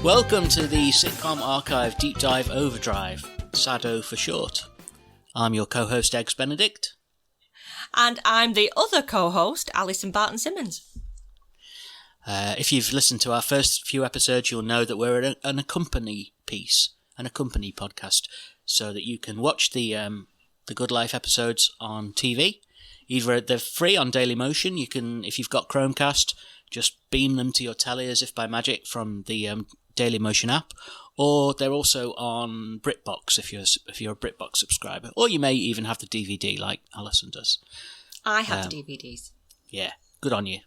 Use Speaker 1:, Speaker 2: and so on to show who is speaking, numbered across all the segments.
Speaker 1: Welcome to the Sitcom Archive Deep Dive Overdrive, SADDO for short. I'm your co-host, Eggs Benedict.
Speaker 2: And I'm the other co-host, Alison Barton-Simmons.
Speaker 1: If you've listened to our first few episodes, you'll know that we're an accompany piece, an accompany podcast, so that you can watch the Good Life episodes on TV. Either they're free on Dailymotion, you can, if you've got Chromecast, just beam them to your telly as if by magic from the Dailymotion app, or they're also on BritBox if you're a BritBox subscriber, or you may even have the DVD like Alison does.
Speaker 2: I have the DVDs.
Speaker 1: Yeah, good on you.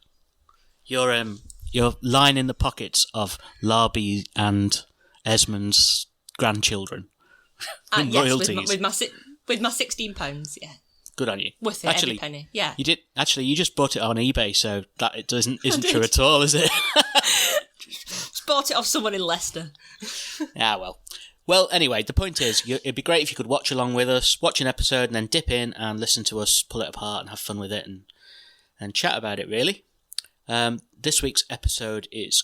Speaker 1: You're lining the pockets of Larby and Esmond's grandchildren.
Speaker 2: Yes,
Speaker 1: royalties.
Speaker 2: with my £16, yeah.
Speaker 1: Good on you.
Speaker 2: Worth it, every penny, yeah.
Speaker 1: You did. Actually, you just bought it on eBay, so that isn't true at all, is it?
Speaker 2: Just bought it off someone in Leicester.
Speaker 1: Yeah, well. Well, anyway, the point is, it'd be great if you could watch along with us, watch an episode, and then dip in and listen to us pull it apart and have fun with it and chat about it, really. This week's episode is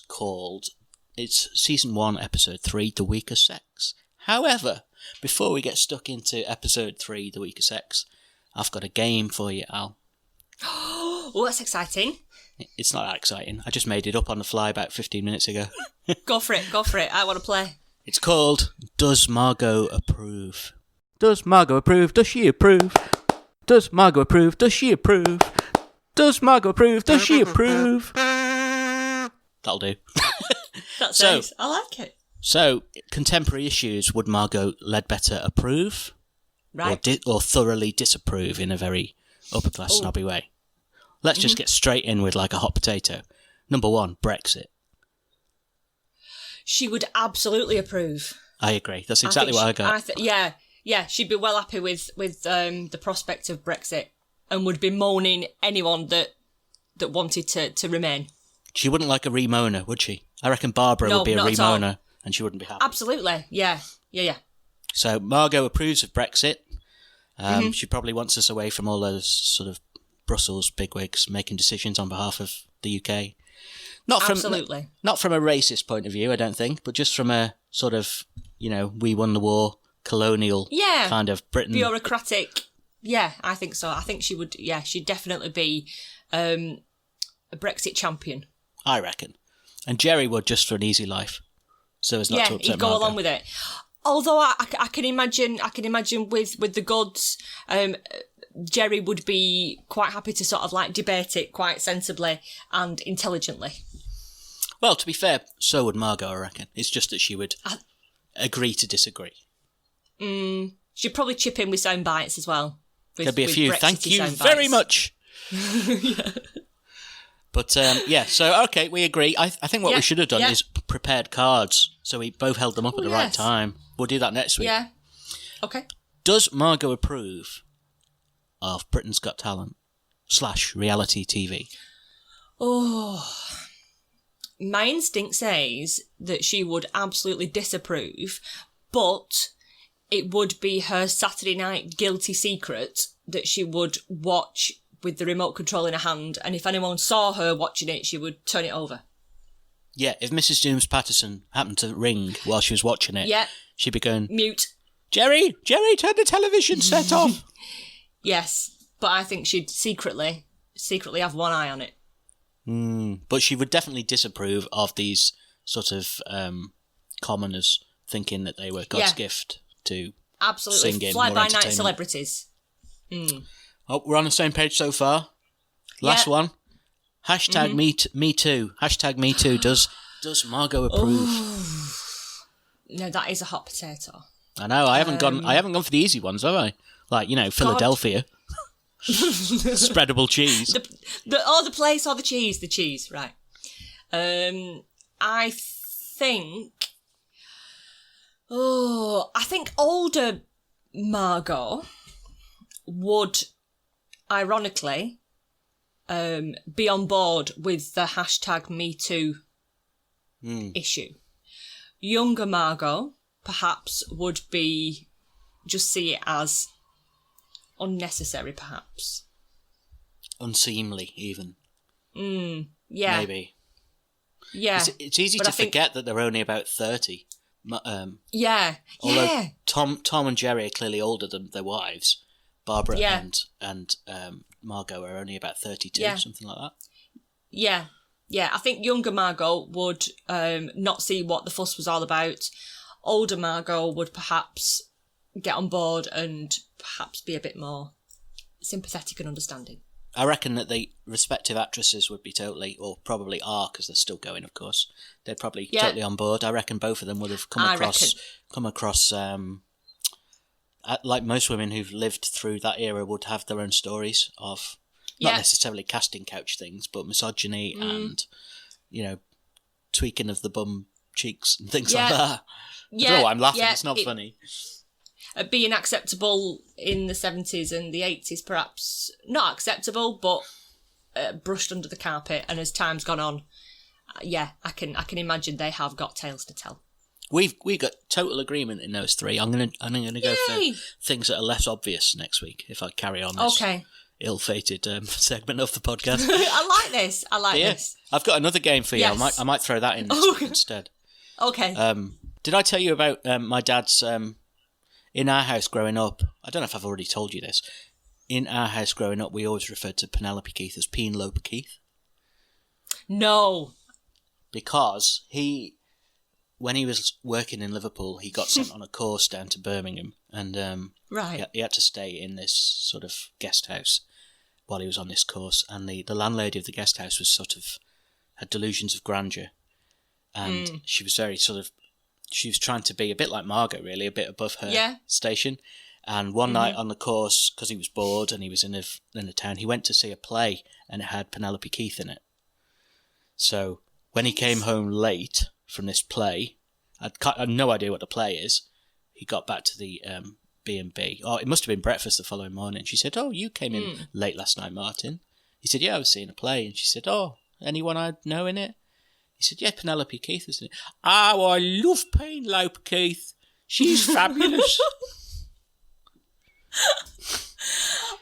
Speaker 1: it's Season 1, Episode 3, The Weaker Sex. However, before we get stuck into Episode 3, The Weaker Sex, I've got a game for you, Al.
Speaker 2: Oh, that's exciting.
Speaker 1: It's not that exciting. I just made it up on the fly about 15 minutes ago.
Speaker 2: Go for it. I want to play.
Speaker 1: It's called Does Margo Approve? Does Margo approve? Does she approve? Does Margo approve? Does she approve? Does Margo approve? Does she approve? That'll do.
Speaker 2: That's nice. I like it.
Speaker 1: So, contemporary issues, would Margo Ledbetter approve?
Speaker 2: Right.
Speaker 1: Or thoroughly disapprove in a very upper-class snobby way? Let's just get straight in with like a hot potato. Number 1, Brexit.
Speaker 2: She would absolutely approve.
Speaker 1: I agree. That's exactly what I got.
Speaker 2: Yeah, she'd be well happy with the prospect of Brexit and would be moaning anyone that wanted to remain. She
Speaker 1: wouldn't like a remoaner, would she? I reckon Barbara would be a remoaner and she wouldn't be happy.
Speaker 2: Absolutely, yeah.
Speaker 1: So Margo approves of Brexit. She probably wants us away from all those sort of Brussels bigwigs making decisions on behalf of the UK.
Speaker 2: Absolutely.
Speaker 1: Not from a racist point of view, I don't think, but just from a sort of, we won the war, colonial kind of Britain.
Speaker 2: Bureaucratic. Yeah, I think so. I think she would, she'd definitely be a Brexit champion.
Speaker 1: I reckon. And Jerry would, just for an easy life. So as not to upset
Speaker 2: he'd go
Speaker 1: Margo.
Speaker 2: along with it. Although I can imagine with the goods, Jerry would be quite happy to sort of like debate it quite sensibly and intelligently.
Speaker 1: Well, to be fair, so would Margo, I reckon. It's just that she would agree to disagree.
Speaker 2: She'd probably chip in with sound bites as well.
Speaker 1: There'd be a few. Thank you very much.
Speaker 2: Yeah.
Speaker 1: But, so, okay, we agree. I think what we should have done is prepared cards, so we both held them up at the right time. We'll do that next week.
Speaker 2: Yeah. Okay.
Speaker 1: Does Margo approve of Britain's Got Talent / reality TV?
Speaker 2: Oh, my instinct says that she would absolutely disapprove, but it would be her Saturday night guilty secret that she would watch with the remote control in her hand, and if anyone saw her watching it, she would turn it over.
Speaker 1: Yeah, if Mrs. Dooms Patterson happened to ring while she was watching it, she'd be going,
Speaker 2: mute.
Speaker 1: Jerry, turn the television set off.
Speaker 2: Yes, but I think she'd secretly have one eye on it.
Speaker 1: But she would definitely disapprove of these sort of commoners thinking that they were God's gift to sing in.
Speaker 2: Fly-by-night celebrities.
Speaker 1: Oh, we're on the same page so far. Last one. Hashtag me too. Hashtag me too. Does Margo approve?
Speaker 2: No, that is a hot potato.
Speaker 1: I know. I haven't gone for the easy ones, have I? Like, Philadelphia. Spreadable cheese.
Speaker 2: The place or the cheese? The cheese, right. I think older Margo would, ironically, be on board with the hashtag Me Too issue. Younger Margo, perhaps, would just see it as unnecessary, perhaps.
Speaker 1: Unseemly, even.
Speaker 2: Yeah.
Speaker 1: Maybe.
Speaker 2: Yeah.
Speaker 1: It's easy to forget that they're only about 30. Although Tom and Jerry are clearly older than their wives. Barbara and Margo are only about 32, something like that.
Speaker 2: Yeah. Yeah, I think younger Margo would not see what the fuss was all about. Older Margo would perhaps get on board and perhaps be a bit more sympathetic and understanding.
Speaker 1: I reckon that the respective actresses would be totally, or probably are, because they're still going, of course. They're probably totally on board. I reckon both of them would have come across, like most women who've lived through that era would have their own stories of, not necessarily casting couch things, but misogyny and, tweaking of the bum cheeks and things like that. I don't know why I'm laughing, it's not funny.
Speaker 2: Being acceptable in the 70s and the 80s, perhaps not acceptable, but brushed under the carpet. And as time's gone on, I can imagine they have got tales to tell.
Speaker 1: We got total agreement in those three. I'm gonna go for things that are less obvious next week if I carry on this ill-fated segment of the podcast.
Speaker 2: I like this. This.
Speaker 1: I've got another game for you.
Speaker 2: Yes.
Speaker 1: I might throw that in next week instead.
Speaker 2: Okay.
Speaker 1: Did I tell you about my dad's? In our house growing up, I don't know if I've already told you this. In our house growing up, we always referred to Penelope Keith as Penelope Keith.
Speaker 2: No.
Speaker 1: Because when he was working in Liverpool, he got sent on a course down to Birmingham, and he had to stay in this sort of guest house while he was on this course. And the landlady of the guest house was had delusions of grandeur, and she was very she was trying to be a bit like Margo, really, a bit above her station. And one night on the course, because he was bored and he was in the town, he went to see a play and it had Penelope Keith in it. So when he came home late from this play, I had no idea what the play is. He got back to the B&B. Oh, it must have been breakfast the following morning. She said, "Oh, you came in late last night, Martin." He said, "Yeah, I was seeing a play." And she said, "Oh, anyone I know in it?" He said, "Yeah, Penelope Keith is in it." "Oh, I love Penelope Keith. She's fabulous."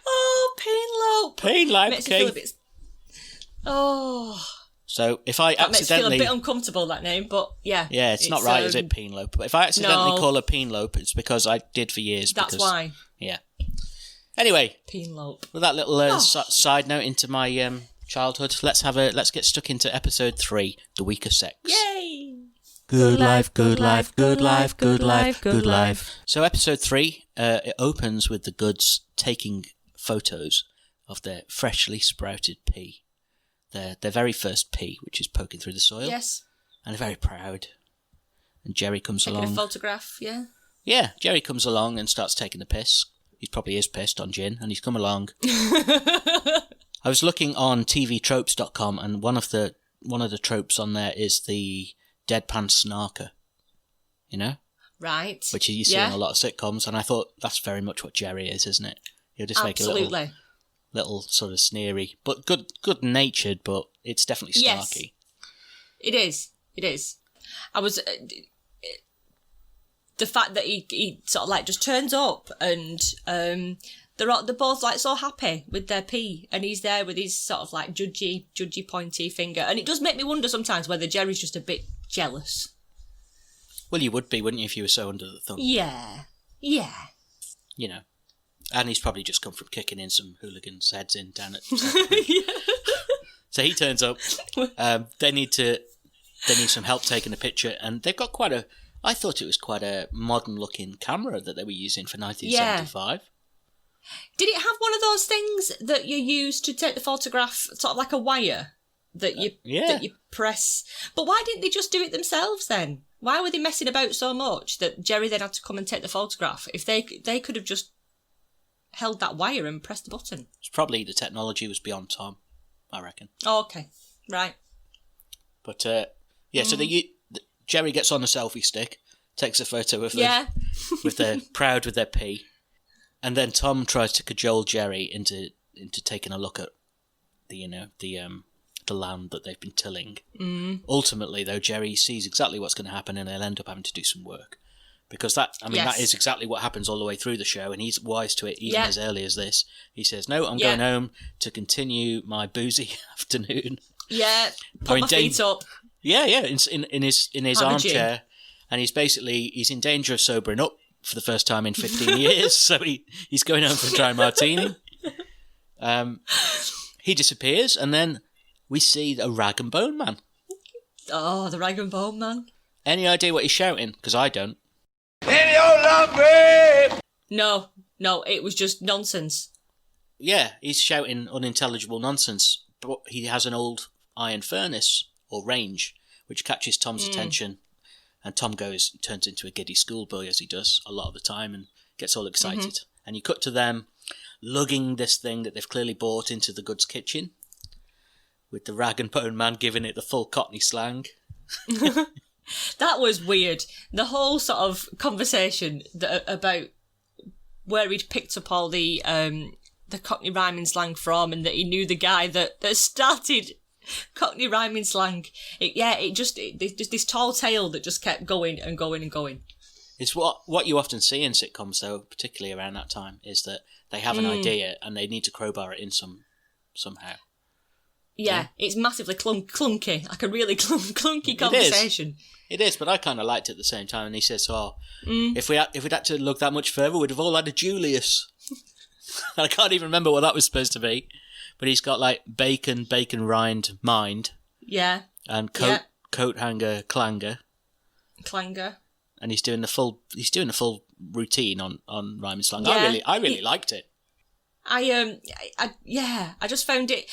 Speaker 2: Oh,
Speaker 1: Penelope
Speaker 2: Makes
Speaker 1: Keith. So if I
Speaker 2: that
Speaker 1: accidentally...
Speaker 2: makes me feel a bit uncomfortable, that name, but yeah.
Speaker 1: Yeah, it's not right, is it, Penelope? But if I accidentally call her Penelope, it's because I did for years.
Speaker 2: That's why.
Speaker 1: Yeah. Anyway.
Speaker 2: Penelope.
Speaker 1: With that little side note into my childhood, let's get stuck into episode 3, The Weaker Sex.
Speaker 2: Yay!
Speaker 1: Good life, good life, good life, good life, good life. So episode 3, it opens with the Goods taking photos of their freshly sprouted pea. Their very first pea, which is poking through the soil.
Speaker 2: Yes.
Speaker 1: And they're very proud. And Jerry comes along.
Speaker 2: Taking a photograph, yeah.
Speaker 1: Yeah, Jerry comes along and starts taking the piss. He probably is pissed on gin, and he's come along. I was looking on tvtropes.com, and one of the tropes on there is the deadpan snarker. You know?
Speaker 2: Right.
Speaker 1: Which you see in a lot of sitcoms, and I thought that's very much what Jerry is, isn't it? He'll just make a little sort of sneery, but good natured, but it's definitely snarky.
Speaker 2: Yes. It is. I was the fact that he sort of like just turns up and they're both like so happy with their pee, and he's there with his sort of like judgy pointy finger, and it does make me wonder sometimes whether Jerry's just a bit jealous.
Speaker 1: Well, you would be, wouldn't you, if you were so under the thumb?
Speaker 2: Yeah.
Speaker 1: You know. And he's probably just come from kicking in some hooligans' heads in down at... So he turns up. They need some help taking a picture, and they've got I thought it was quite a modern-looking camera that they were using for 1975.
Speaker 2: Did it have one of those things that you use to take the photograph, sort of like a wire that you press? But why didn't they just do it themselves then? Why were they messing about so much that Jerry then had to come and take the photograph? If they could have just held that wire and pressed the button.
Speaker 1: It's probably the technology was beyond Tom, I reckon.
Speaker 2: Oh, okay. Right.
Speaker 1: But, so Jerry gets on a selfie stick, takes a photo of them, with their proud with their pee, and then Tom tries to cajole Jerry into taking a look at the land that they've been tilling. Ultimately, though, Jerry sees exactly what's going to happen, and they'll end up having to do some work. Because that is exactly what happens all the way through the show, and he's wise to it even as early as this. He says, "No, I'm going home to continue my boozy afternoon."
Speaker 2: Yeah, put my feet up.
Speaker 1: Yeah, in his armchair, and he's in danger of sobering up for the first time in 15 years. So he's going home for a dry martini. He disappears, and then we see a rag and bone man.
Speaker 2: Oh, the rag and bone man.
Speaker 1: Any idea what he's shouting? Because I don't.
Speaker 3: In your love, babe!
Speaker 2: No, it was just nonsense.
Speaker 1: Yeah, he's shouting unintelligible nonsense, but he has an old iron furnace, or range, which catches Tom's attention, and Tom turns into a giddy schoolboy, as he does a lot of the time, and gets all excited. And you cut to them lugging this thing that they've clearly bought into the goods kitchen, with the rag and bone man giving it the full Cockney slang.
Speaker 2: That was weird. The whole sort of conversation about where he'd picked up all the Cockney rhyming slang from, and that he knew the guy that started Cockney rhyming slang. This tall tale that just kept going and going and going.
Speaker 1: It's what you often see in sitcoms, though, particularly around that time, is that they have an idea and they need to crowbar it in somehow.
Speaker 2: Yeah, it's massively clunky, like a really clunky conversation.
Speaker 1: It is, but I kind of liked it at the same time. And he says, if we'd had to look that much further, we'd have all had a Julius. I can't even remember what that was supposed to be. But he's got like bacon rind mind. Yeah. And coat hanger clanger. And he's doing the full routine on rhyming slang. Yeah, I really liked it.
Speaker 2: I just found it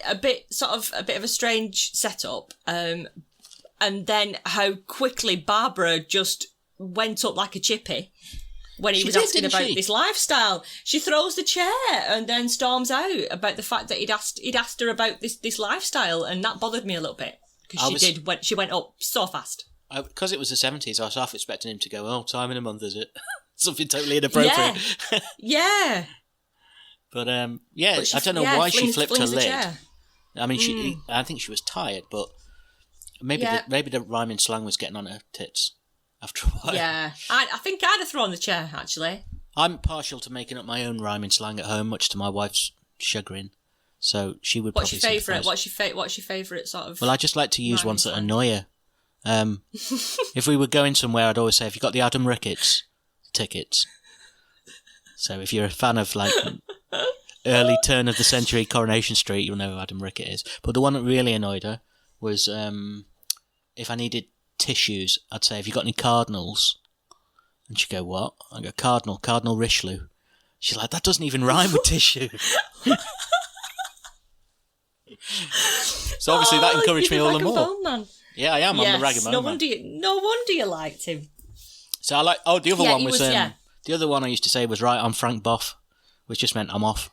Speaker 2: a bit of a strange setup. And then how quickly Barbara just went up like a chippy when he was asking about this lifestyle. She throws the chair and then storms out about the fact that he'd asked her about this lifestyle, and that bothered me a little bit because she went up so fast.
Speaker 1: Because it was the 70s, I was half expecting him to go, "Oh, time in a month, is it?" Something totally inappropriate.
Speaker 2: Yeah.
Speaker 1: But I don't know why she flipped her lid. I mean, I think she was tired, but maybe the rhyming slang was getting on her tits after a while.
Speaker 2: Yeah, I think I'd have thrown the chair, actually.
Speaker 1: I'm partial to making up my own rhyming slang at home, much to my wife's chagrin. So she would probably sympathise.
Speaker 2: What's your favourite sort of...
Speaker 1: Well, I just like to use ones that annoy her. If we were going somewhere, I'd always say, "Have you got the Adam Ricketts tickets?" So if you're a fan of like early turn of the century Coronation Street, you'll know who Adam Rickett is. But the one that really annoyed her was if I needed tissues, I'd say, "Have you got any cardinals?" And she'd go, "What?" I go, Cardinal Richelieu." She's like, "That doesn't even rhyme with tissue." So obviously that encouraged me all the more. Man. Yeah, I am. Yes, I'm the rag and bone man.
Speaker 2: No wonder you liked him.
Speaker 1: So I like. Oh, the other one was. The other one I used to say was, "Right, I'm Frank Boff," which just meant I'm off.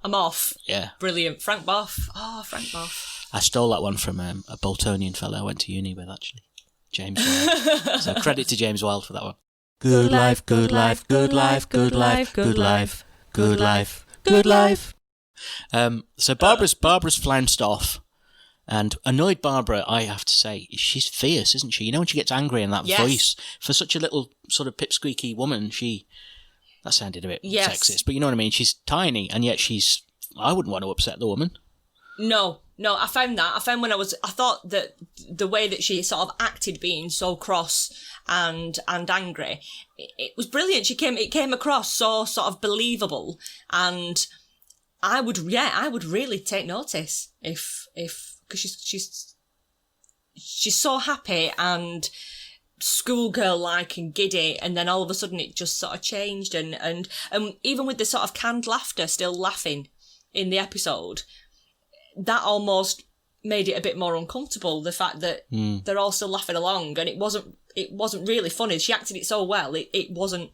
Speaker 2: I'm off.
Speaker 1: Yeah.
Speaker 2: Brilliant. Frank Boff. Oh, Frank Boff.
Speaker 1: I stole that one from a Boltonian fellow I went to uni with, actually. James Wild. So credit to James Wild for that one. Good life, good life, good life, good life, good life, good life, good life. So Barbara's flounced off. And annoyed Barbara, I have to say, she's fierce, isn't she? You know when she gets angry in that voice? For such a little sort of pipsqueaky woman, that sounded a bit sexist, but you know what I mean? She's tiny, and yet I wouldn't want to upset the woman.
Speaker 2: No, I found that. I thought that the way that she sort of acted being so cross and angry, it was brilliant. It came across so sort of believable, and I would really take notice if because she's so happy and schoolgirl-like and giddy, and then all of a sudden it just sort of changed, and even with the sort of canned laughter still laughing in the episode, that almost made it a bit more uncomfortable, the fact that they're all still laughing along, and it wasn't really funny. She acted it so well, it wasn't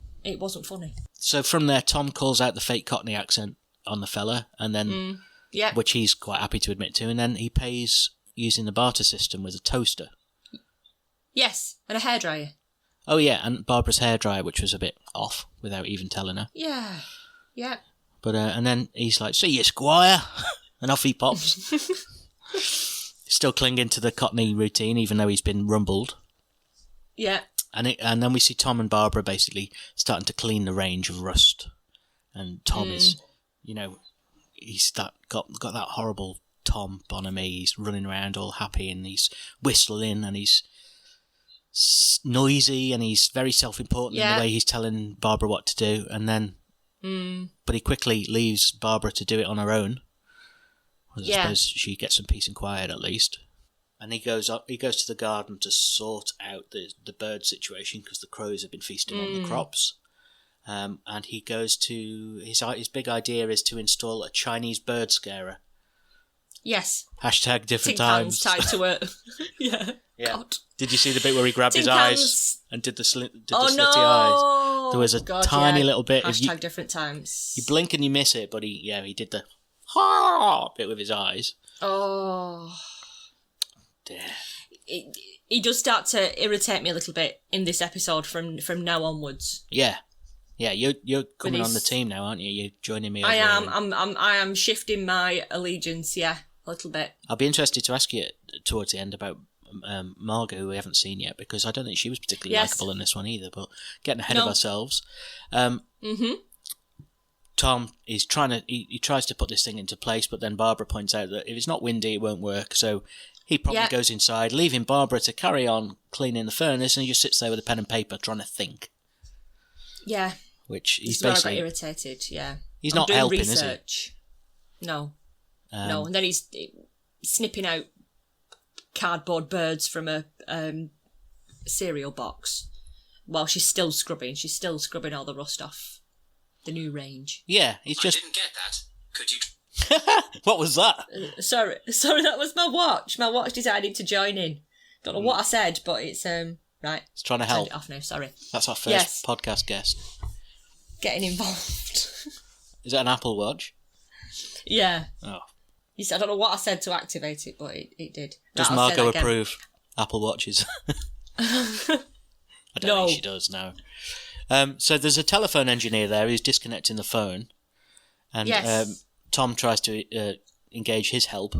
Speaker 2: funny.
Speaker 1: So from there, Tom calls out the fake Cockney accent on the fella, and then which he's quite happy to admit to, and then he pays using the barter system with a toaster.
Speaker 2: Yes, and a hairdryer.
Speaker 1: Oh yeah, and Barbara's hairdryer, which was a bit off without even telling her.
Speaker 2: Yeah.
Speaker 1: But and then he's like, "See you, Squire," and off he pops. Still clinging to the Cockney routine, even though he's been rumbled.
Speaker 2: Yeah.
Speaker 1: And then we see Tom and Barbara basically starting to clean the range of rust, and Tom is, he's got that horrible Tom Bonamy. He's running around all happy and he's whistling and he's noisy and he's very self-important in the way he's telling Barbara what to do. And then, but he quickly leaves Barbara to do it on her own. I suppose she gets some peace and quiet at least. And he goes to the garden to sort out the bird situation because the crows have been feasting on the crops. And he goes to his big idea is to install a Chinese bird scarer.
Speaker 2: Yes.
Speaker 1: Hashtag different
Speaker 2: Tin
Speaker 1: times.
Speaker 2: cans tied to it. Yeah. God.
Speaker 1: Did you see the bit where he grabbed his eyes and did the slitty eyes? There was a tiny little bit.
Speaker 2: Hashtag different times.
Speaker 1: You blink and you miss it, but he did the bit with his eyes.
Speaker 2: Oh.
Speaker 1: Dear.
Speaker 2: He does start to irritate me a little bit in this episode from now onwards.
Speaker 1: Yeah. Yeah, you're coming on the team now, aren't you? You're joining me.
Speaker 2: I am. I am shifting my allegiance. Yeah, a little bit.
Speaker 1: I'll be interested to ask you towards the end about Margo, who we haven't seen yet, because I don't think she was particularly likeable in this one either. But getting ahead of ourselves. Tom is he tries to put this thing into place, but then Barbara points out that if it's not windy, it won't work. So he probably goes inside, leaving Barbara to carry on cleaning the furnace, and he just sits there with a pen and paper trying to think.
Speaker 2: Yeah.
Speaker 1: Which he's
Speaker 2: basically... I got irritated, yeah.
Speaker 1: He's not helping,
Speaker 2: research. Is he? No. No, and then he's snipping out cardboard birds from a cereal box while she's still scrubbing. She's still scrubbing all the rust off the new range.
Speaker 1: Yeah, he's just...
Speaker 4: I didn't get that. Could you...
Speaker 1: What was that?
Speaker 2: Sorry, that was my watch. My watch decided to join in. Don't know what I said, but it's... Right.
Speaker 1: It's trying to help.
Speaker 2: Turn it off now, sorry.
Speaker 1: That's our first podcast guest.
Speaker 2: Getting involved.
Speaker 1: Is that an Apple Watch?
Speaker 2: Yeah.
Speaker 1: Oh.
Speaker 2: I don't know what I said to activate it, but it did.
Speaker 1: Does Margo approve Apple Watches? I don't think she does, no. So there's a telephone engineer there who's disconnecting the phone. And Tom tries to engage his help,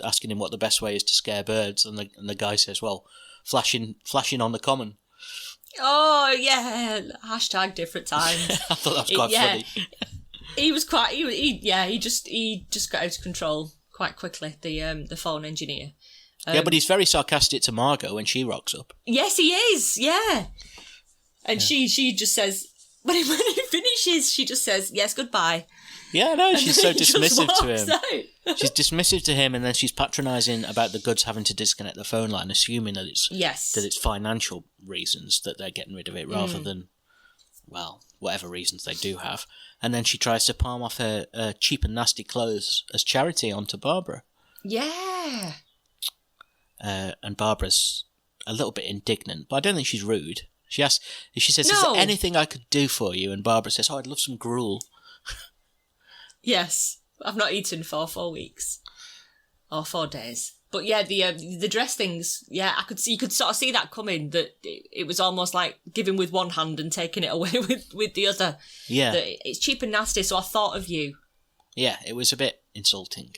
Speaker 1: asking him what the best way is to scare birds. And the guy says, well... Flashing on the common.
Speaker 2: Oh, yeah. Hashtag different times.
Speaker 1: I thought that was quite funny.
Speaker 2: He was quite... He just got out of control quite quickly, the phone engineer.
Speaker 1: But he's very sarcastic to Margo when she rocks up.
Speaker 2: Yes, he is, yeah. And she just says... When he finishes, she just says, yes, goodbye.
Speaker 1: Yeah, no, she's so dismissive to him.
Speaker 2: Out.
Speaker 1: She's dismissive to him, and then she's patronising about the goods having to disconnect the phone line, assuming that it's financial reasons that they're getting rid of it rather than, well, whatever reasons they do have. And then she tries to palm off her cheap and nasty clothes as charity onto Barbara.
Speaker 2: Yeah.
Speaker 1: And Barbara's a little bit indignant, but I don't think she's rude. She says, is there anything I could do for you? And Barbara says, I'd love some gruel.
Speaker 2: Yes. I've not eaten for 4 weeks. Or 4 days. But yeah, the dress things, yeah, you could sort of see that coming, that it was almost like giving with one hand and taking it away with the other.
Speaker 1: Yeah.
Speaker 2: That it's cheap and nasty, so I thought of you.
Speaker 1: Yeah, it was a bit insulting.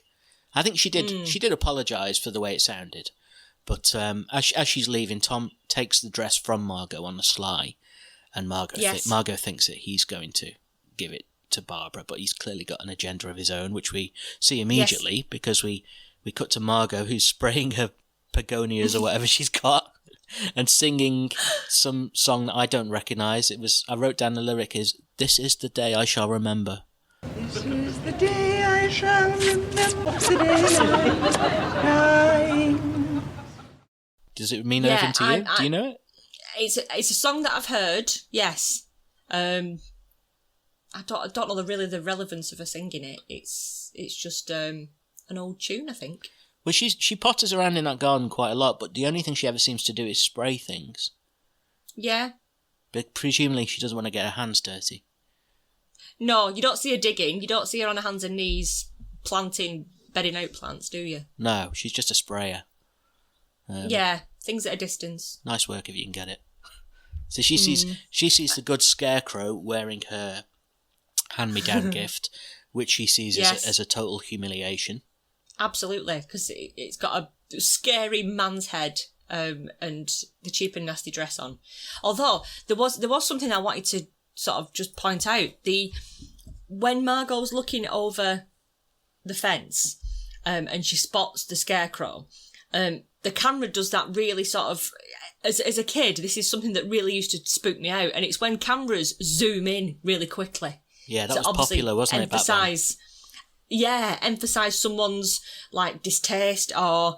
Speaker 1: I think she did apologise for the way it sounded. But as she's leaving, Tom takes the dress from Margo on the sly, and Margo thinks that he's going to give it to Barbara, but he's clearly got an agenda of his own, which we see immediately because we cut to Margo, who's spraying her begonias or whatever she's got and singing some song that I don't recognise. I wrote down the lyric is, "This is the day I shall remember."
Speaker 3: This is the day I shall remember, the day I die.
Speaker 1: Does it mean anything to you? Do you know it?
Speaker 2: It's a song that I've heard. Yes. I don't know the relevance of her singing it. It's just an old tune, I think.
Speaker 1: Well, she potters around in that garden quite a lot, but the only thing she ever seems to do is spray things.
Speaker 2: Yeah.
Speaker 1: But presumably she doesn't want to get her hands dirty.
Speaker 2: No, you don't see her digging. You don't see her on her hands and knees bedding out plants, do you?
Speaker 1: No, she's just a sprayer.
Speaker 2: Yeah, things at a distance.
Speaker 1: Nice work if you can get it. So she sees the good scarecrow wearing her hand-me-down gift, which she sees as a total humiliation.
Speaker 2: Absolutely, because it's got a scary man's head and the cheap and nasty dress on. Although there was something I wanted to sort of just point out. When Margot's looking over the fence, and she spots the scarecrow. The camera does that really sort of... As a kid, this is something that really used to spook me out, and it's when cameras zoom in really quickly.
Speaker 1: Yeah, that was popular, wasn't it, back then?
Speaker 2: Yeah, emphasise someone's, like, distaste or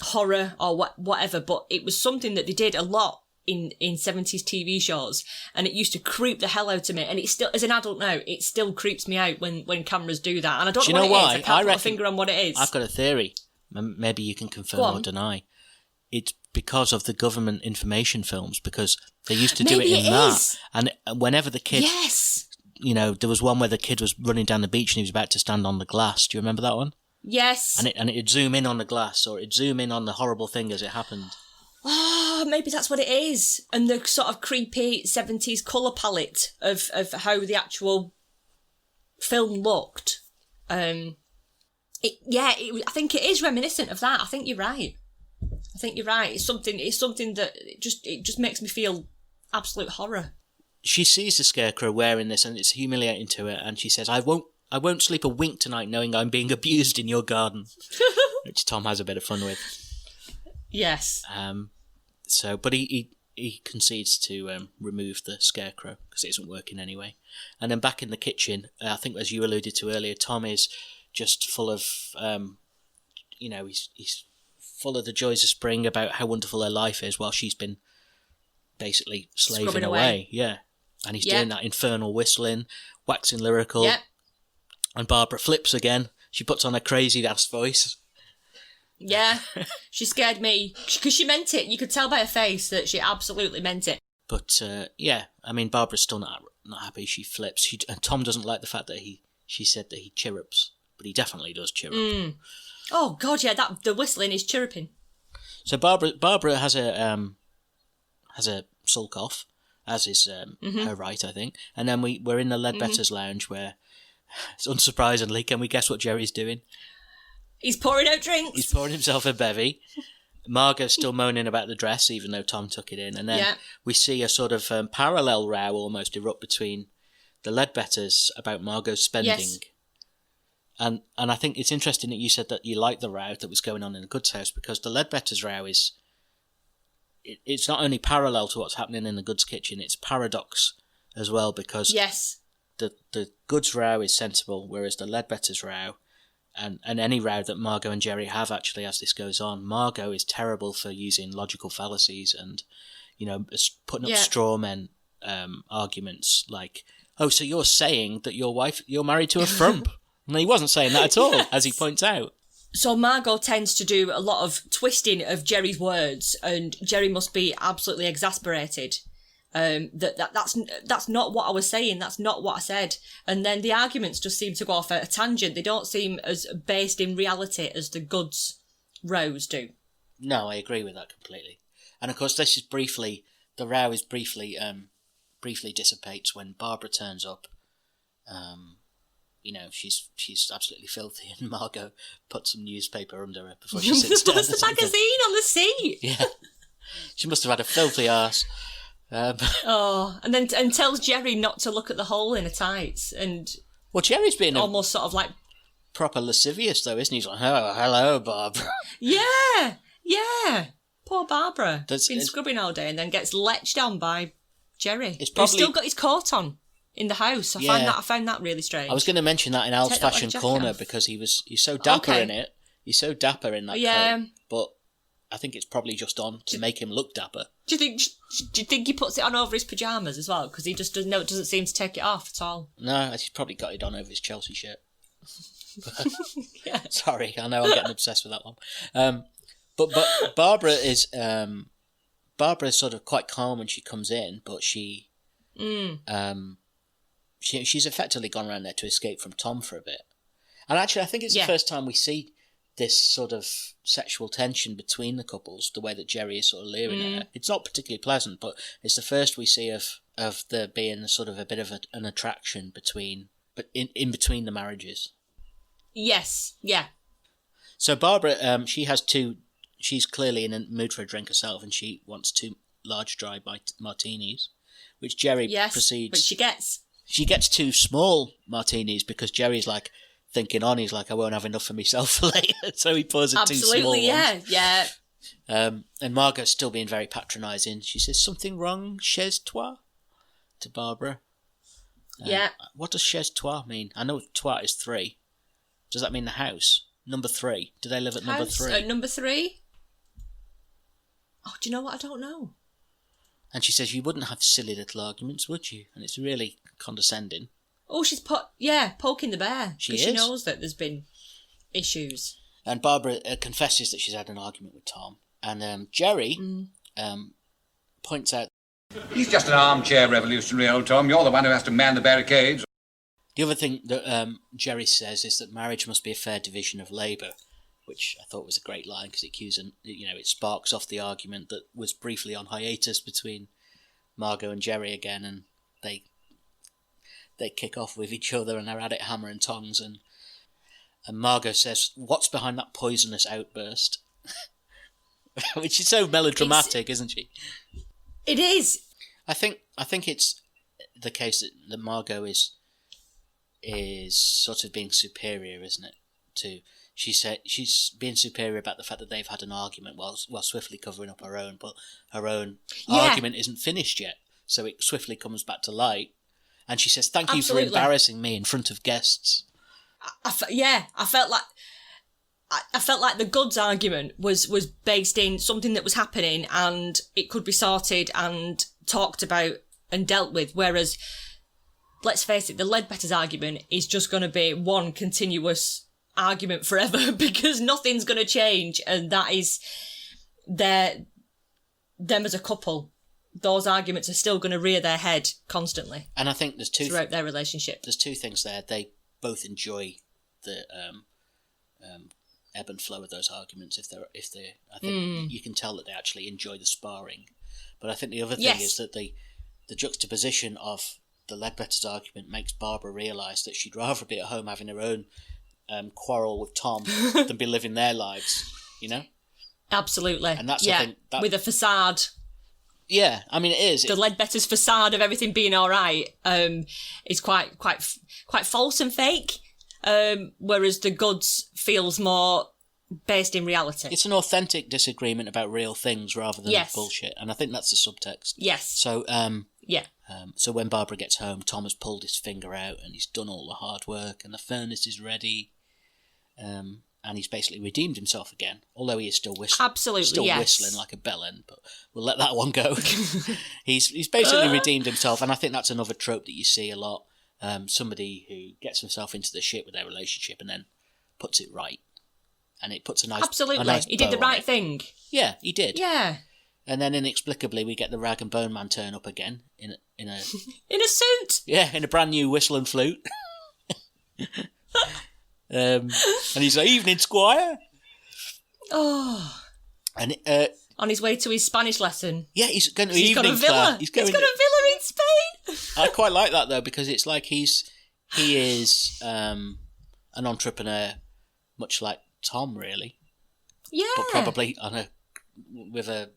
Speaker 2: horror or whatever, but it was something that they did a lot in 70s TV shows, and it used to creep the hell out of me, and it still, as an adult now, it still creeps me out when cameras do that, and I don't know what it is. I can't put a finger on what it is.
Speaker 1: I've got a theory. Maybe you can confirm or deny. It's because of the government information films, because they used to do it in that. And whenever the kid...
Speaker 2: Yes!
Speaker 1: You know, there was one where the kid was running down the beach and he was about to stand on the glass. Do you remember that one?
Speaker 2: Yes.
Speaker 1: And it'd zoom in on the glass, or it'd zoom in on the horrible thing as it happened.
Speaker 2: Oh, maybe that's what it is. And the sort of creepy 70s colour palette of how the actual film looked. I think it is reminiscent of that. I think you're right. It's something that it just makes me feel absolute horror.
Speaker 1: She sees the scarecrow wearing this, and it's humiliating to her, and she says, I won't sleep a wink tonight knowing I'm being abused in your garden. Which Tom has a bit of fun with.
Speaker 2: Yes.
Speaker 1: But he concedes to remove the scarecrow because it isn't working anyway. And then back in the kitchen, I think as you alluded to earlier, Tom is just full of, he's full of the joys of spring about how wonderful her life is while she's been basically slaving away. Yeah. And he's doing that infernal whistling, waxing lyrical.
Speaker 2: Yeah.
Speaker 1: And Barbara flips again. She puts on her crazy-ass voice.
Speaker 2: Yeah, she scared me because she meant it. You could tell by her face that she absolutely meant it.
Speaker 1: But Barbara's still not happy. She flips. And Tom doesn't like the fact that she said that he chirrups, but he definitely does chirrup.
Speaker 2: Oh God, yeah, the whistling is chirruping.
Speaker 1: So Barbara has a sulk off, as is her right, I think. And then we're in the Ledbetter's lounge where, unsurprisingly, can we guess what Jerry's doing?
Speaker 2: He's pouring out drinks.
Speaker 1: He's pouring himself a bevy. Margo's still moaning about the dress, even though Tom took it in. And then we see a sort of parallel row almost erupt between the Ledbetters about Margo's spending. Yes. And I think it's interesting that you said that you liked the row that was going on in the Goods house, because the Ledbetters row is... It's not only parallel to what's happening in the Goods kitchen, it's paradox as well, because the Goods row is sensible, whereas the Ledbetters row... And any row that Margo and Jerry have, actually, as this goes on, Margo is terrible for using logical fallacies and, putting up straw men arguments like, oh, so you're saying that you're married to a frump. And he wasn't saying that at all, as he points out.
Speaker 2: So Margo tends to do a lot of twisting of Jerry's words, and Jerry must be absolutely exasperated. That's not what I was saying. That's not what I said. And then the arguments just seem to go off at a tangent. They don't seem as based in reality as the Goods rows do.
Speaker 1: No, I agree with that completely. And of course, this is the row is briefly dissipates when Barbara turns up. She's absolutely filthy, and Margo puts some newspaper under her before she sits down.
Speaker 2: Puts the magazine on the seat.
Speaker 1: Yeah, she must have had a filthy arse.
Speaker 2: And tells Jerry not to look at the hole in her tights, and
Speaker 1: Jerry's being
Speaker 2: almost sort of like
Speaker 1: proper lascivious though, isn't he? He's like, oh, hello, Barbara.
Speaker 2: Yeah. Poor Barbara. Been scrubbing all day and then gets leched on by Jerry. He's still got his coat on in the house. I found that really strange.
Speaker 1: I was going to mention that in Al's fashion corner because he's so dapper in it. He's so dapper in that coat, but I think it's probably just on to make him look dapper. Do
Speaker 2: you think he puts it on over his pyjamas as well? Because he just doesn't seem to take it off at all.
Speaker 1: No, he's probably got it on over his Chelsea shirt. Sorry, I know I'm getting obsessed with that one. But Barbara is sort of quite calm when she comes in, but she's effectively gone around there to escape from Tom for a bit. And actually, I think it's the first time we see this sort of sexual tension between the couples, the way that Jerry is sort of leering at her. It's not particularly pleasant, but it's the first we see of there being sort of a bit of an attraction in between the marriages.
Speaker 2: Yes, yeah.
Speaker 1: So Barbara, she's clearly in a mood for a drink herself, and she wants 2 large dry martinis, which Jerry proceeds...
Speaker 2: but she gets...
Speaker 1: She gets 2 small martinis because Jerry's like, thinking on. He's like, I won't have enough for myself for later. So he pours a 2 small ones.
Speaker 2: Yeah.
Speaker 1: And Margot's still being very patronising. She says, something wrong, chez toi? To Barbara.
Speaker 2: Yeah.
Speaker 1: What does chez toi mean? I know toi is 3. Does that mean the house? Number 3. Do they live at number 3?
Speaker 2: Number 3? Oh, do you know what? I don't know.
Speaker 1: And she says, you wouldn't have silly little arguments, would you? And it's really condescending.
Speaker 2: Oh, she's poking the bear.
Speaker 1: She
Speaker 2: knows that there's been issues.
Speaker 1: And Barbara confesses that she's had an argument with Tom. And Jerry points out...
Speaker 4: He's just an armchair revolutionary, old Tom. You're the one who has to man the barricades.
Speaker 1: The other thing that Jerry says is that marriage must be a fair division of labour, which I thought was a great line because it sparks off the argument that was briefly on hiatus between Margo and Jerry again, and they kick off with each other and they're at it hammer and tongs, and Margo says, what's behind that poisonous outburst? Which is so melodramatic, isn't she?
Speaker 2: It is.
Speaker 1: I think it's the case that Margo is sort of being superior, isn't it? She's being superior about the fact that they've had an argument while swiftly covering up her own, but her own argument isn't finished yet, so it swiftly comes back to light. And she says, "Thank you for embarrassing me in front of guests."
Speaker 2: I felt like the goods argument was based in something that was happening and it could be sorted and talked about and dealt with, whereas, let's face it, the Ledbetter's argument is just going to be one continuous argument forever because nothing's going to change, and that is them as a couple. Those arguments are still going to rear their head constantly.
Speaker 1: And I think there's
Speaker 2: throughout their relationship.
Speaker 1: There's 2 things there. They both enjoy the ebb and flow of those arguments. I think you can tell that they actually enjoy the sparring. But I think the other thing is that the juxtaposition of the Ledbetter's argument makes Barbara realise that she'd rather be at home having her own quarrel with Tom than be living their lives. You know?
Speaker 2: Absolutely.
Speaker 1: And that's I think,
Speaker 2: with a facade.
Speaker 1: Yeah, I mean it is.
Speaker 2: The Ledbetter's facade of everything being all right is quite false and fake, whereas the goods feels more based in reality.
Speaker 1: It's an authentic disagreement about real things rather than bullshit, and I think that's the subtext.
Speaker 2: Yes.
Speaker 1: So so when Barbara gets home, Tom has pulled his finger out and he's done all the hard work, and the furnace is ready. And he's basically redeemed himself again, although he is still whistling.
Speaker 2: Absolutely,
Speaker 1: whistling like a bellend, but we'll let that one go. He's basically redeemed himself, and I think that's another trope that you see a lot. Somebody who gets himself into the shit with their relationship and then puts it right, and it puts a nice
Speaker 2: he did the right thing.
Speaker 1: Yeah, he did.
Speaker 2: Yeah,
Speaker 1: and then inexplicably we get the rag and bone man turn up again in a
Speaker 2: in a suit.
Speaker 1: Yeah, in a brand new whistle and flute. And he's like, "Evening, Squire."
Speaker 2: Oh,
Speaker 1: and
Speaker 2: on his way to his Spanish lesson.
Speaker 1: Yeah, he's going to
Speaker 2: he's
Speaker 1: evening
Speaker 2: got a villa.
Speaker 1: class.
Speaker 2: He's got a villa in Spain.
Speaker 1: I quite like that though, because it's like he is an entrepreneur, much like Tom, really.
Speaker 2: Yeah,
Speaker 1: but probably with a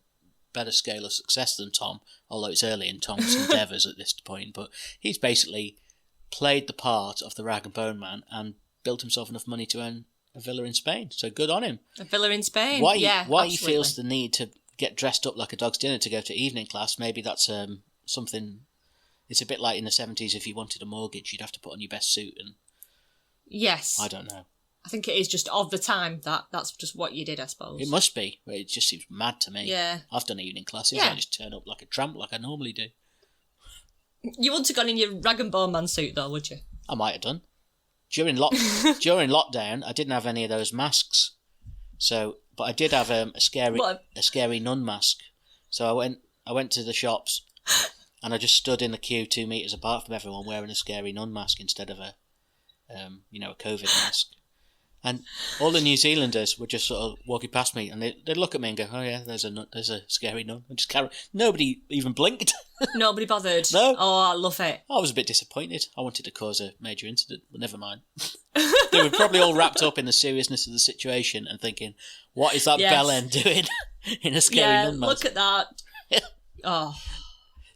Speaker 1: better scale of success than Tom. Although it's early in Tom's endeavours at this point, but he's basically played the part of the rag and bone man and built himself enough money to earn a villa in Spain. So good on him.
Speaker 2: A villa in Spain.
Speaker 1: Why
Speaker 2: absolutely.
Speaker 1: he feels the need to get dressed up like a dog's dinner to go to evening class, maybe that's something. It's a bit like in the 70s, if you wanted a mortgage, you'd have to put on your best suit. And
Speaker 2: yes.
Speaker 1: I don't know.
Speaker 2: I think it is just of the time that's just what you did, I suppose.
Speaker 1: It must be. But it just seems mad to me.
Speaker 2: Yeah.
Speaker 1: I've done evening classes.
Speaker 2: Yeah.
Speaker 1: I just turn up like a tramp like I normally do.
Speaker 2: You wouldn't have gone in your rag and bone man suit though, would you?
Speaker 1: I might have done. During lockdown, I didn't have any of those masks. But I did have a scary nun mask. So I went to the shops, and I just stood in the queue 2 meters apart from everyone wearing a scary nun mask instead of a COVID mask. And all the New Zealanders were just sort of walking past me, and they'd look at me and go, "Oh yeah, there's a scary nun." And just carry. Nobody even blinked.
Speaker 2: Nobody bothered.
Speaker 1: No.
Speaker 2: Oh, I love it.
Speaker 1: I was a bit disappointed. I wanted to cause a major incident, but never mind. They were probably all wrapped up in the seriousness of the situation and thinking, "What is that bellend doing in a scary nun mask?"
Speaker 2: Look at that. Oh.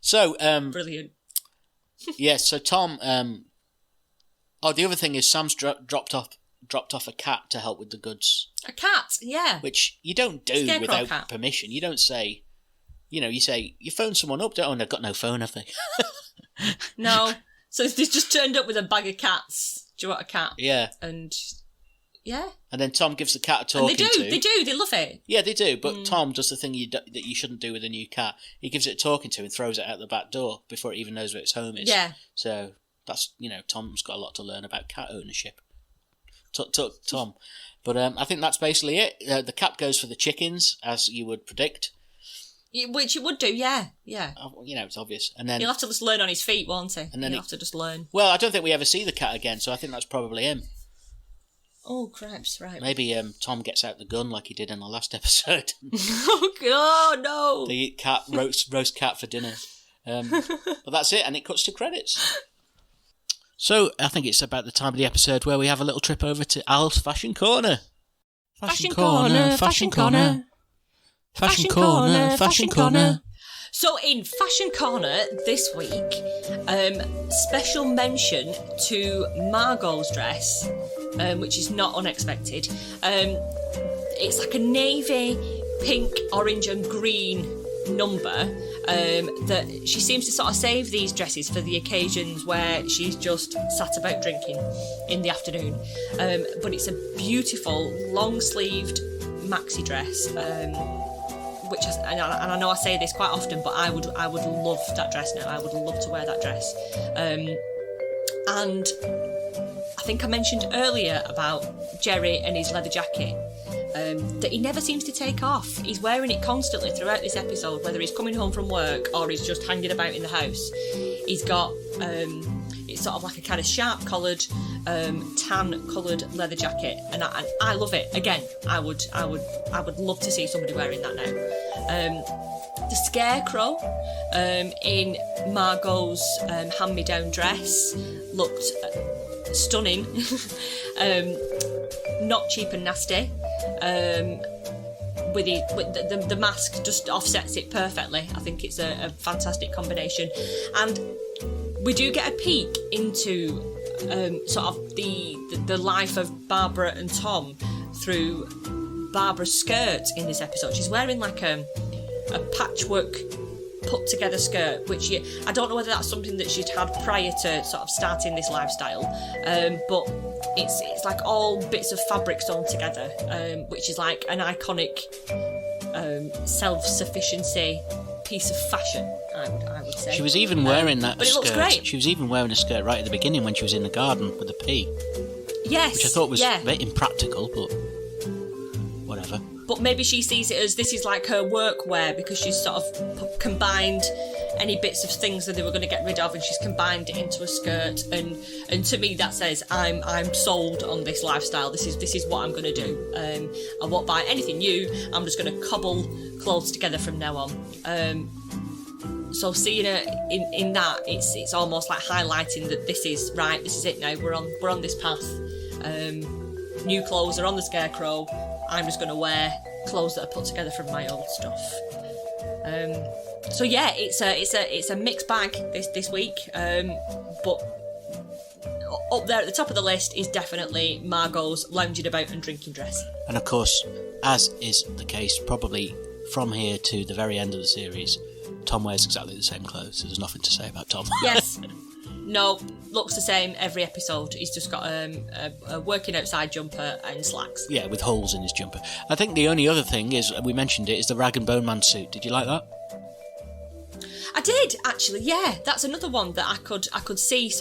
Speaker 1: So
Speaker 2: brilliant.
Speaker 1: yeah. So Tom Oh, the other thing is Sam's dropped off a cat to help with the goods.
Speaker 2: A cat, yeah.
Speaker 1: Which you don't do
Speaker 2: Scarecrow
Speaker 1: without
Speaker 2: cat.
Speaker 1: permission. You don't say, you say, you phone someone up, don't you? Oh, they've got no phone, have they?
Speaker 2: No. So they just turned up with a bag of cats. Do you want a cat?
Speaker 1: Yeah.
Speaker 2: And, yeah.
Speaker 1: And then Tom gives the cat a talking to.
Speaker 2: They do, they love it.
Speaker 1: Yeah, they do, but Tom does the thing that you shouldn't do with a new cat. He gives it a talking to and throws it out the back door before it even knows where its home is.
Speaker 2: Yeah.
Speaker 1: So that's, Tom's got a lot to learn about cat ownership. Tom. But I think that's basically it. The cat goes for the chickens, as you would predict.
Speaker 2: Which it would do, yeah.
Speaker 1: It's obvious. And then
Speaker 2: he'll have to just learn on his feet, won't he?
Speaker 1: And then
Speaker 2: he'll have to just learn.
Speaker 1: Well, I don't think we ever see the cat again, so I think that's probably him.
Speaker 2: Oh, cripes, right.
Speaker 1: Maybe Tom gets out the gun like he did in the last episode.
Speaker 2: Oh, no.
Speaker 1: They eat roast cat for dinner. But that's it, and it cuts to credits. So, I think it's about the time of the episode where we have a little trip over to Al's Fashion Corner.
Speaker 2: Fashion Corner. So, in Fashion Corner this week, special mention to Margot's dress, which is not unexpected. It's like a navy, pink, orange and green number that she seems to sort of save these dresses for the occasions where she's just sat about drinking in the afternoon. But it's a beautiful, long-sleeved maxi dress, which has, and I know I say this quite often, but I would love that dress now. I would love to wear that dress. And I think I mentioned earlier about Jerry and his leather jacket. That he never seems to take off. He's wearing it constantly throughout this episode, whether he's coming home from work or he's just hanging about in the house. He's got it's sort of like a kind of sharp collared, tan coloured leather jacket, and I love it. Again, I would love to see somebody wearing that now. The Scarecrow in Margot's hand-me-down dress looked stunning, not cheap and nasty. With the mask just offsets it perfectly. I think it's a fantastic combination, and we do get a peek into sort of the life of Barbara and Tom through Barbara's skirt in this episode. She's wearing like a patchwork put together skirt, which I don't know whether that's something that she'd had prior to sort of starting this lifestyle, but it's like all bits of fabric sewn together, which is like an iconic self-sufficiency piece of fashion, I would say.
Speaker 1: She was even wearing that
Speaker 2: but
Speaker 1: skirt.
Speaker 2: It looks great.
Speaker 1: She was even wearing a skirt right at the beginning when she was in the garden with a pea.
Speaker 2: Yes.
Speaker 1: Which I thought was a bit impractical, but whatever.
Speaker 2: But maybe she sees it as this is like her workwear, because she's sort of combined any bits of things that they were going to get rid of, and she's combined it into a skirt. And to me, that says I'm sold on this lifestyle. This is what I'm going to do. I won't buy anything new. I'm just going to cobble clothes together from now on. So seeing her in that, it's almost like highlighting that this is right. This is it now. We're on this path. New clothes are on the Scarecrow. I'm just going to wear clothes that are put together from my old stuff. So yeah, it's a mixed bag this week. But up there at the top of the list is definitely Margot's lounging about and drinking dress.
Speaker 1: And of course, as is the case probably from here to the very end of the series, Tom wears exactly the same clothes. So there's nothing to say about Tom.
Speaker 2: Yes. No, looks the same every episode. He's just got a working outside jumper and slacks.
Speaker 1: Yeah, with holes in his jumper. I think the only other thing is, we mentioned it, is the Rag and Bone Man suit. Did you like that?
Speaker 2: I did, actually, yeah. That's another one that I could see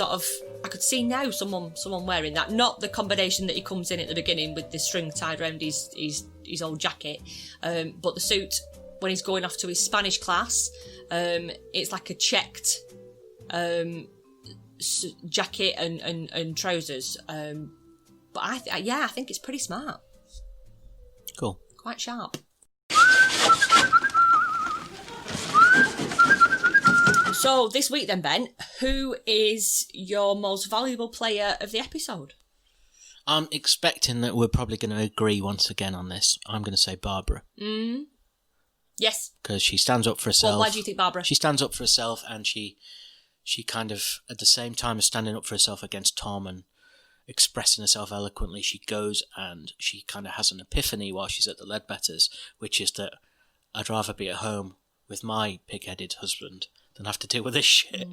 Speaker 2: I could see now someone wearing that. Not the combination that he comes in at the beginning with the string tied around his old jacket, but the suit when he's going off to his Spanish class. It's like a checked jacket and trousers, but I think it's pretty smart.
Speaker 1: Cool.
Speaker 2: Quite sharp. So this week then, Ben, who is your most valuable player of the episode?
Speaker 1: I'm expecting that we're probably going to agree once again on this. I'm going to say Barbara.
Speaker 2: Yes.
Speaker 1: Because she stands up for herself.
Speaker 2: Well, why do you think Barbara?
Speaker 1: She stands up for herself, and she kind of, at the same time as standing up for herself against Tom and expressing herself eloquently, she goes and she kind of has an epiphany while she's at the Ledbetters, which is that I'd rather be at home with my pig-headed husband than have to deal with this shit.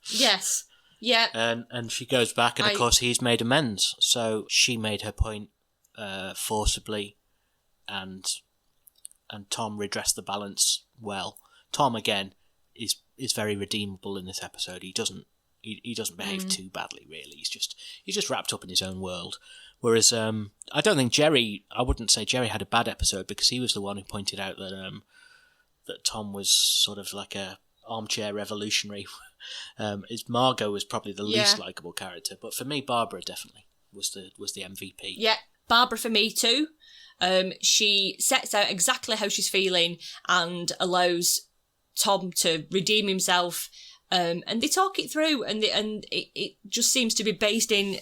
Speaker 2: Yes. Yeah.
Speaker 1: And she goes back, and of course he's made amends. So she made her point forcibly, and Tom redressed the balance well. Tom again is very redeemable in this episode. He doesn't behave too badly, really. He's just wrapped up in his own world. Whereas I don't think I wouldn't say Jerry had a bad episode, because he was the one who pointed out that Tom was sort of like a armchair revolutionary. Margo was probably the least likeable character, but for me, Barbara definitely was the MVP.
Speaker 2: Yeah, Barbara for me too. She sets out exactly how she's feeling and allows Tom to redeem himself. And they talk it through, and it just seems to be based in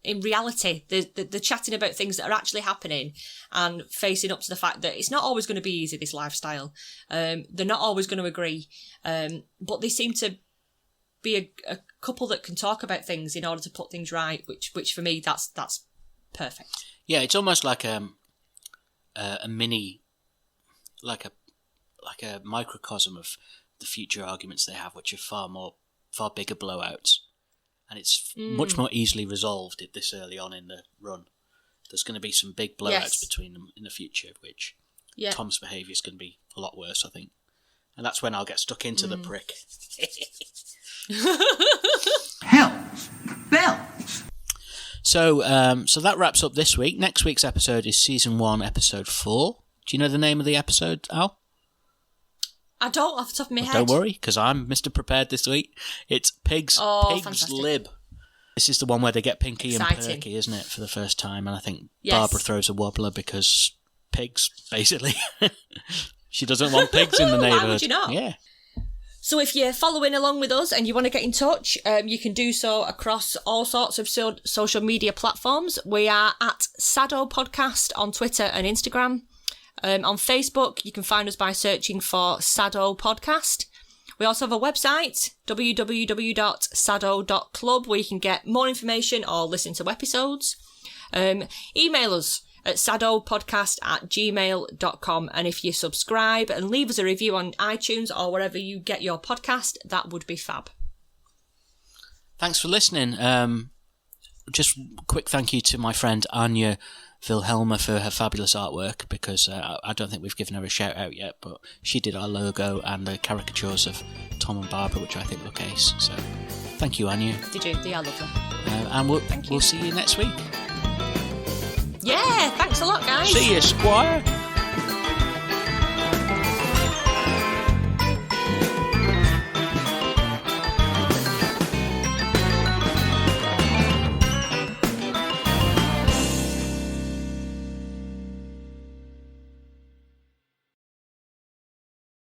Speaker 2: reality. They're chatting about things that are actually happening and facing up to the fact that it's not always going to be easy, this lifestyle. They're not always going to agree, but they seem to be a couple that can talk about things in order to put things right, which for me, that's perfect. Yeah,
Speaker 1: it's almost like a mini, like a microcosm of the future arguments they have, which are far bigger blowouts, and it's much more easily resolved at this early on in the run. There's going to be some big blowouts between them in the future, which Tom's behaviour is going to be a lot worse, I think, and that's when I'll get stuck into the prick.
Speaker 3: Hells bells.
Speaker 1: So that wraps up this week. Next week's episode is season 1, episode 4. Do you know the name of the episode, Al?
Speaker 2: I don't off the top of my head.
Speaker 1: Don't worry, because I'm Mr. Prepared this week. It's Pig's
Speaker 2: fantastic.
Speaker 1: Lib. This is the one where they get Pinky and Perky, isn't it, for the first time? And I think Barbara throws a wobbler because pigs, basically. She doesn't want pigs in the neighbourhood.
Speaker 2: Why would you not?
Speaker 1: Yeah.
Speaker 2: So if you're following along with us and you want to get in touch, you can do so across all sorts of social media platforms. We are at SADDO Podcast on Twitter and Instagram. On Facebook, you can find us by searching for SADDO Podcast. We also have a website, www.saddo.club, where you can get more information or listen to episodes. Email us at saddopodcast@gmail.com. And if you subscribe and leave us a review on iTunes or wherever you get your podcast, that would be fab.
Speaker 1: Thanks for listening. Just a quick thank you to my friend Anya Wilhelma for her fabulous artwork, because I don't think we've given her a shout out yet, but she did our logo and the caricatures of Tom and Barbara, which I think look ace. So thank you, Anya.
Speaker 2: They do, they are lovely.
Speaker 1: And we'll see you next week.
Speaker 2: Yeah, thanks a lot, guys.
Speaker 1: See you, Squire.